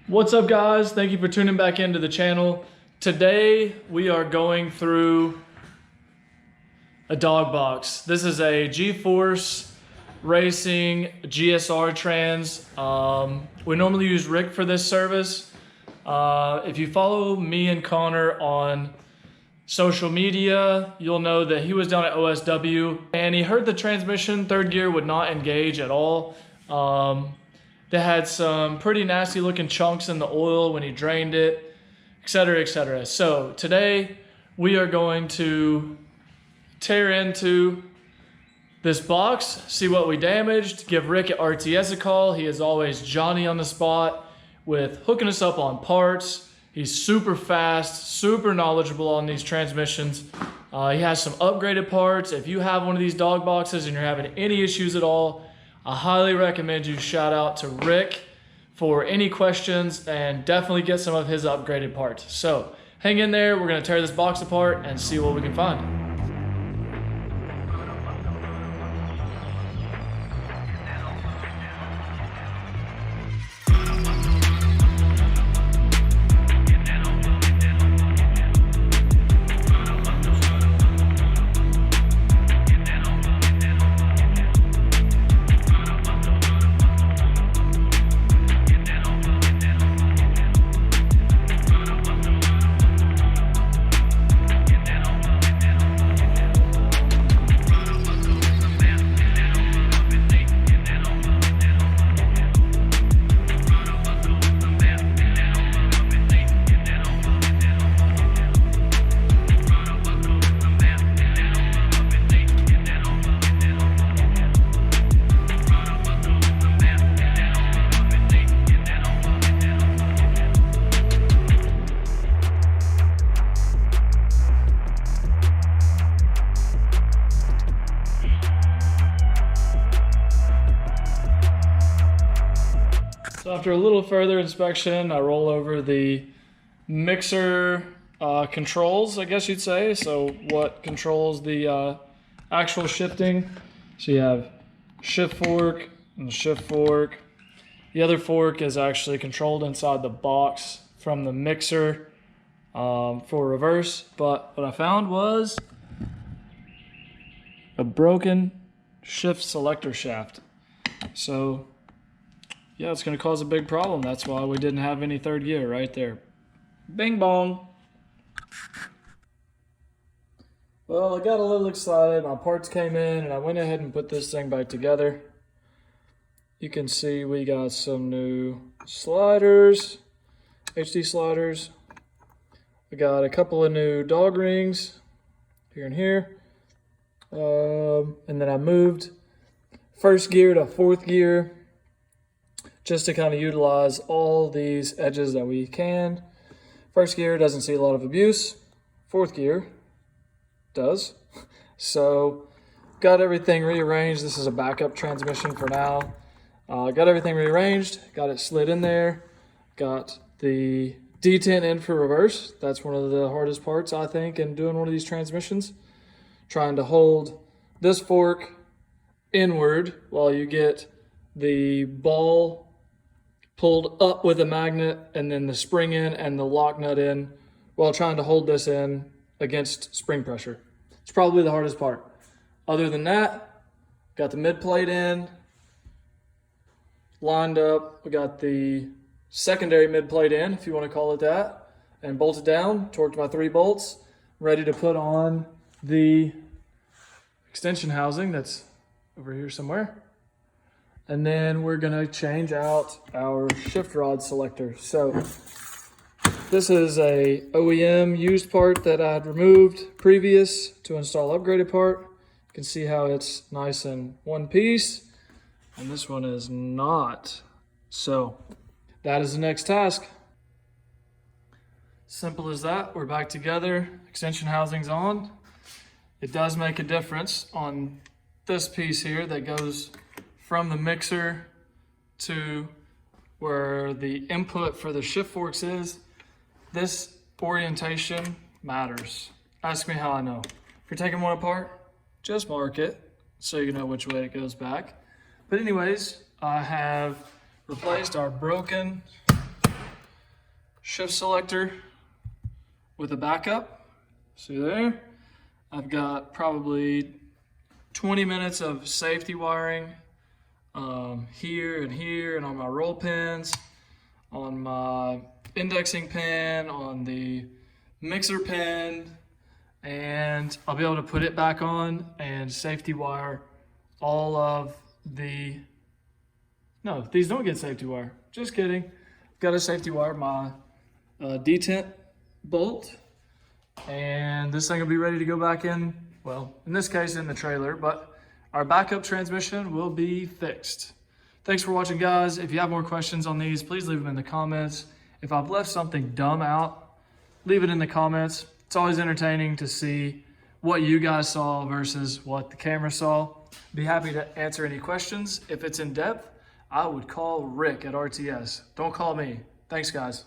What's up, guys? Thank you for tuning back into the channel. Today we are going through a dog box. This is a Force Racing GSR trans. We normally use Rick for this service. If you follow me and Connor on social media, you'll know that he was down at OSW and he heard the transmission third gear would not engage at all. They had some pretty nasty looking chunks in the oil when he drained it, etc., etc. So today we are going to tear into this box, see what we damaged, give Rick at RTS a call. He is always Johnny on the spot with hooking us up on parts. He's super fast, super knowledgeable on these transmissions. He has some upgraded parts. If you have one of these dog boxes and you're having any issues at all, I highly recommend you shout out to Rick for any questions and definitely get some of his upgraded parts. So hang in there. We're going to tear this box apart and see what we can find. So after a little further inspection, I roll over the mixer controls, I guess you'd say. So what controls the actual shifting? So you have shift fork and shift fork. The other fork is actually controlled inside the box from the mixer for reverse. But what I found was a broken shift selector shaft. So yeah, it's going to cause a big problem. That's why we didn't have any third gear right there. Bing bong. Well, I got a little excited. My parts came in and I went ahead and put this thing back together. You can see we got some new sliders, HD sliders. We got a couple of new dog rings here and here. And then I moved first gear to fourth gear, just to kind of utilize all these edges that we can. First gear doesn't see a lot of abuse. Fourth gear does. So got everything rearranged. This is a backup transmission for now. Got everything rearranged, got it slid in there. Got the detent in for reverse. That's one of the hardest parts, I think, in doing one of these transmissions. Trying to hold this fork inward while you get the ball pulled up with a magnet and then the spring in and the lock nut in while trying to hold this in against spring pressure. It's probably the hardest part. Other than that, got the mid plate in, lined up. We got the secondary mid plate in, if you want to call it that, and bolted down, torqued my 3 bolts, ready to put on the extension housing that's over here somewhere. And then we're gonna change out our shift rod selector. So this is a OEM used part that I had removed previous to install upgraded part. You can see how it's nice in one piece, and this one is not. So that is the next task. Simple as that. We're back together. Extension housing's on. It does make a difference on this piece here that goes from the mixer to where the input for the shift forks is. This orientation matters. Ask me how I know. If you're taking one apart, just mark it so you know which way it goes back. But anyways, I have replaced our broken shift selector with a backup. See there? I've got probably 20 minutes of safety wiring here and here, and on my roll pins, on my indexing pin, on the mixer pin, and I'll be able to put it back on and safety wire all of the, no, these don't get safety wire, just kidding. Got to safety wire my detent bolt, and this thing will be ready to go back in, well, in this case in the trailer, but our backup transmission will be fixed. Thanks for watching, guys. If you have more questions on these, please leave them in the comments. If I've left something dumb out, leave it in the comments. It's always entertaining to see what you guys saw versus what the camera saw. Be happy to answer any questions. If it's in depth, I would call Rick at RTS. Don't call me. Thanks, guys.